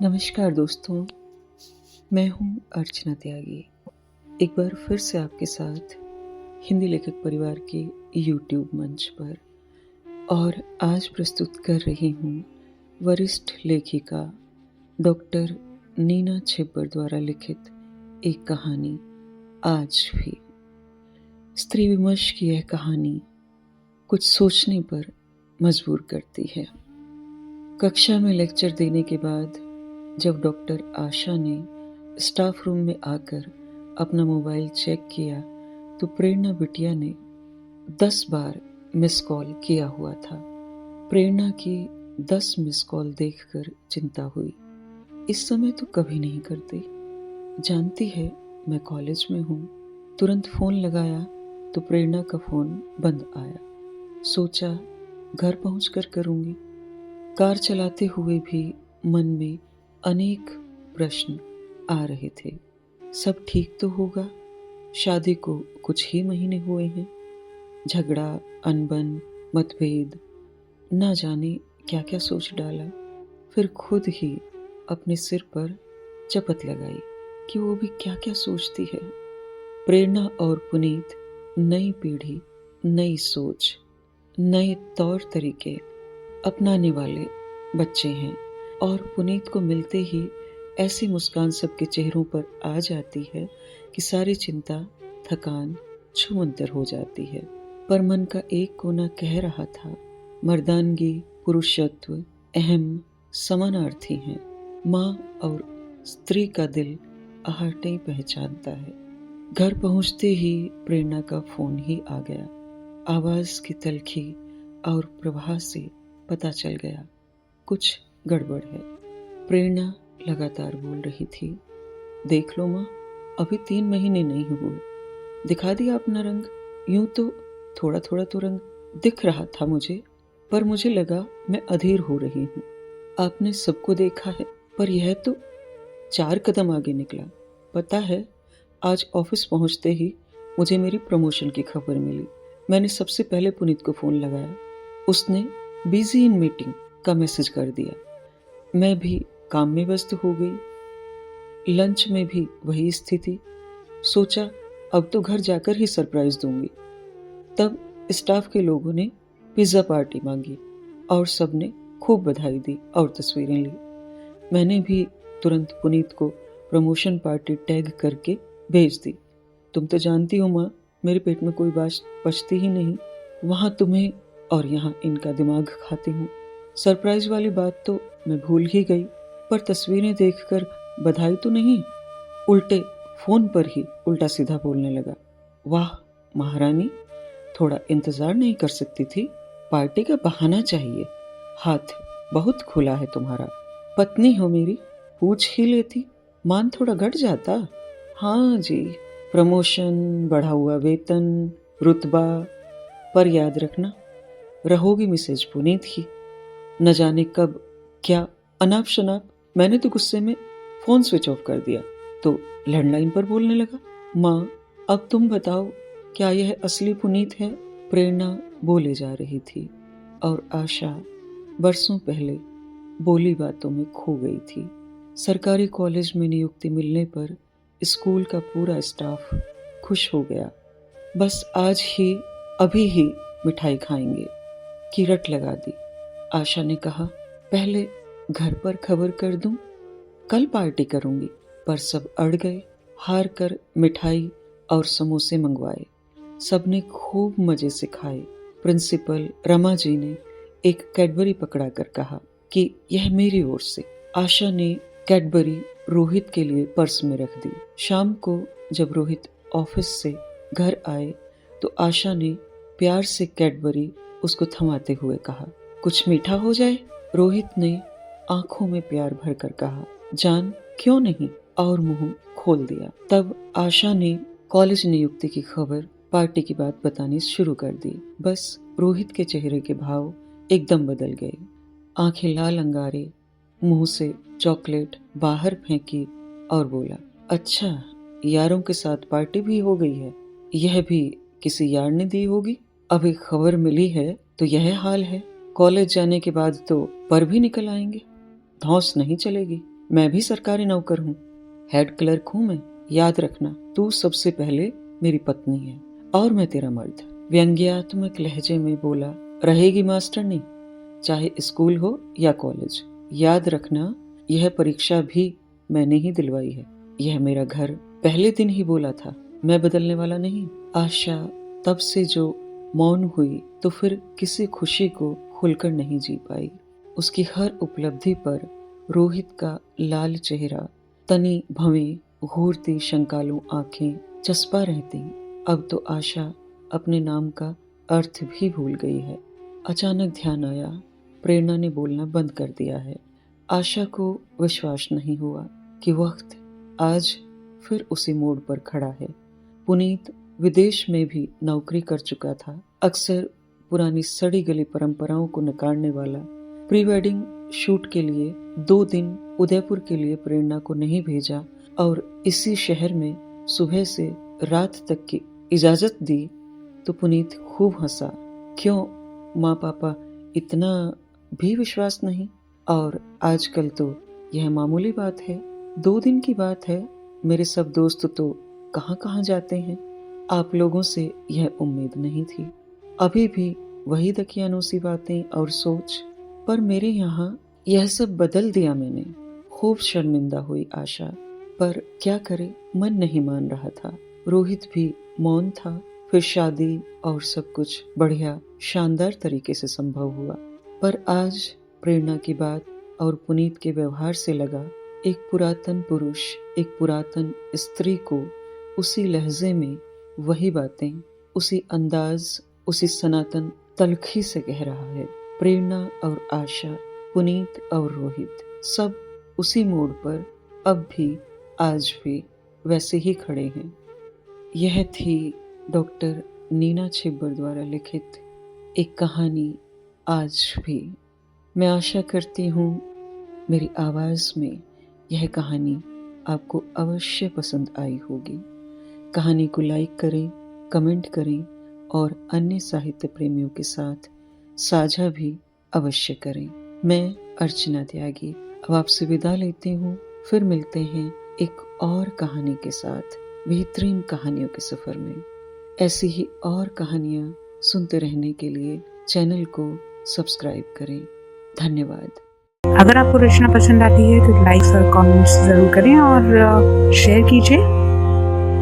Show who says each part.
Speaker 1: नमस्कार दोस्तों, मैं हूँ अर्चना त्यागी। एक बार फिर से आपके साथ हिंदी लेखक परिवार के यूट्यूब मंच पर और आज प्रस्तुत कर रही हूँ वरिष्ठ लेखिका डॉक्टर नीना छिब्बर द्वारा लिखित एक कहानी आज भी। स्त्री विमर्श की यह कहानी कुछ सोचने पर मजबूर करती है। कक्षा में लेक्चर देने के बाद जब डॉक्टर आशा ने स्टाफ रूम में आकर अपना मोबाइल चेक किया तो प्रेरणा बिटिया ने 10 बार मिस कॉल किया हुआ था। प्रेरणा की 10 मिस कॉल देखकर चिंता हुई। इस समय तो कभी नहीं करती, जानती है मैं कॉलेज में हूँ। तुरंत फोन लगाया तो प्रेरणा का फोन बंद आया। सोचा घर पहुंचकर करूंगी। कार चलाते हुए भी मन में अनेक प्रश्न आ रहे थे। सब ठीक तो होगा? शादी को कुछ ही महीने हुए हैं। झगड़ा, अनबन, मतभेद, ना जाने क्या क्या सोच डाला। फिर खुद ही अपने सिर पर चपत लगाई कि वो भी क्या क्या सोचती है। प्रेरणा और पुनीत नई पीढ़ी, नई सोच, नए तौर तरीके अपनाने वाले बच्चे हैं और पुनीत को मिलते ही ऐसी मुस्कान सबके चेहरों पर आ जाती है कि सारी चिंता, थकान छूमंतर हो जाती है। पर मन का एक कोना कह रहा था, मर्दानगी, पुरुषत्व, अहम समानार्थी हैं। माँ और स्त्री का दिल आहटे पहचानता है। घर पहुंचते ही प्रेरणा का फोन ही आ गया। आवाज की तलखी और प्रवाह से पता चल गया कुछ गड़बड़ है। प्रेरणा लगातार बोल रही थी, देख लो माँ, अभी 3 महीने नहीं हुए। दिखा दिया अपना रंग। यूं तो थोड़ा थोड़ा तो रंग दिख रहा था मुझे, पर मुझे लगा मैं अधीर हो रही हूँ। आपने सबको देखा है, पर यह तो 4 कदम आगे निकला। पता है, आज ऑफिस पहुंचते ही मुझे मेरी प्रमोशन की खबर मिली। मैंने सबसे पहले पुनीत को फोन लगाया। उसने बिजी इन मीटिंग का मैसेज कर दिया। मैं भी काम में व्यस्त हो गई। लंच में भी वही स्थिति। सोचा अब तो घर जाकर ही सरप्राइज दूंगी। तब स्टाफ के लोगों ने पिज्जा पार्टी मांगी और सबने खूब बधाई दी और तस्वीरें ली। मैंने भी तुरंत पुनीत को प्रमोशन पार्टी टैग करके भेज दी। तुम तो जानती हो माँ, मेरे पेट में कोई बात पचती ही नहीं। वहां तुम्हें और यहाँ इनका दिमाग खाती हूँ। सरप्राइज वाली बात तो मैं भूल ही गई, पर तस्वीरें देखकर बधाई तो नहीं, उल्टे फोन पर ही उल्टा सीधा बोलने लगा। वाह महारानी, थोड़ा इंतजार नहीं कर सकती थी? पार्टी का बहाना चाहिए। हाथ बहुत खुला है तुम्हारा। पत्नी हो मेरी, पूछ ही लेती, मान थोड़ा घट जाता। हाँ जी, प्रमोशन, बढ़ा हुआ वेतन, रुतबा, पर याद रखना रहोगी मिसेज पुनीत ही। न जाने कब क्या अनाप शनाप। मैंने तो गुस्से में फोन स्विच ऑफ कर दिया तो लैंडलाइन पर बोलने लगा। माँ, अब तुम बताओ, क्या यह असली पुनीत है? प्रेरणा बोले जा रही थी और आशा बरसों पहले बोली बातों में खो गई थी। सरकारी कॉलेज में नियुक्ति मिलने पर स्कूल का पूरा स्टाफ खुश हो गया। बस आज ही, अभी ही मिठाई खाएंगे की रट लगा दी। आशा ने कहा, पहले घर पर खबर कर दूं, कल पार्टी करूंगी। पर सब अड़ गए। हार कर मिठाई और समोसे मंगवाए। सबने खूब मजे से खाए। प्रिंसिपल रमा जी ने एक कैडबरी पकड़ाकर कहा कि यह मेरी ओर से। आशा ने कैडबरी रोहित के लिए पर्स में रख दी। शाम को जब रोहित ऑफिस से घर आए तो आशा ने प्यार से कैडबरी उसको थमाते हुए कहा, कुछ मीठा हो जाए। रोहित ने आंखों में प्यार भरकर कहा, जान क्यों नहीं, और मुंह खोल दिया। तब आशा ने कॉलेज नियुक्ति की खबर, पार्टी की बात बतानी शुरू कर दी। बस रोहित के चेहरे के भाव एकदम बदल गए। आंखें लाल अंगारे, मुंह से चॉकलेट बाहर फेंकी और बोला, अच्छा, यारों के साथ पार्टी भी हो गई है। यह भी किसी यार ने दी होगी। अभी खबर मिली है तो यह हाल है। कॉलेज जाने के बाद तो पर भी निकल आएंगे। धौंस नहीं चलेगी। मैं भी सरकारी नौकर हूँ, हेड क्लर्क हूँ मैं। याद रखना, तू सबसे पहले मेरी पत्नी है और मैं तेरा मर्द। व्यंग्यात्मक लहजे में बोला, रहेगी मास्टरनी, चाहे स्कूल हो या कॉलेज। याद रखना, यह परीक्षा भी मैंने ही दिलवाई है। यह मेरा घर। पहले दिन ही बोला था, मैं बदलने वाला नहीं। आशा तब से जो मौन हुई तो फिर किसी खुशी को खुलकर नहीं जी पाई। उसकी हर उपलब्धि पर रोहित का लाल चेहरा, तनी भवें घूरती शंकालु आंखें चस्पा रहती। अब तो आशा अपने नाम का अर्थ भी भूल गई है। अचानक ध्यान आया, प्रेरणा ने बोलना बंद कर दिया है। आशा को विश्वास नहीं हुआ कि वक्त आज फिर उसी मोड़ पर खड़ा है। पुनीत विदेश में भी नौकरी कर चुका था। अक्सर पुरानी सड़ी गली परंपराओं को नकारने वाला। प्री वेडिंग शूट के लिए 2 दिन उदयपुर के लिए प्रेरणा को नहीं भेजा और इसी शहर में सुबह से रात तक की इजाजत दी तो पुनीत खूब हंसा। क्यों माँ पापा, इतना भी विश्वास नहीं? और आजकल तो यह मामूली बात है। 2 दिन की बात है। मेरे सब दोस्त तो कहाँ कहाँ जाते हैं। आप लोगों से यह उम्मीद नहीं थी। अभी भी वही दकियानूसी बातें और सोच, पर मेरे यहाँ यह सब बदल दिया मैंने। खूब शर्मिंदा हुई आशा, पर क्या करे, मन नहीं मान रहा था। रोहित भी मौन था। फिर शादी और सब कुछ बढ़िया शानदार तरीके से संभव हुआ। पर आज प्रेरणा की बात और पुनीत के व्यवहार से लगा, एक पुरातन पुरुष एक पुरातन स्त्री को उसी लहजे में वही बातें, उसी अंदाज, उसी सनातन तलखी से कह रहा है। प्रेरणा और आशा, पुनीत और रोहित, सब उसी मोड़ पर अब भी आज भी वैसे ही खड़े हैं। यह थी डॉक्टर नीना छिब्बर द्वारा लिखित एक कहानी आज भी। मैं आशा करती हूँ मेरी आवाज़ में यह कहानी आपको अवश्य पसंद आई होगी। कहानी को लाइक करें, कमेंट करें और अन्य साहित्य प्रेमियों के साथ साझा भी अवश्य करें। मैं अर्चना त्यागी अब आपसे विदा लेती हूँ। फिर मिलते हैं एक और कहानी के साथ बेहतरीन कहानियों के सफर में। ऐसी ही और कहानियाँ सुनते रहने के लिए चैनल को सब्सक्राइब करें। धन्यवाद।
Speaker 2: अगर आपको रचना पसंद आती है तो लाइक और कमेंट्स ज़रूर करें और शेयर कीजिए।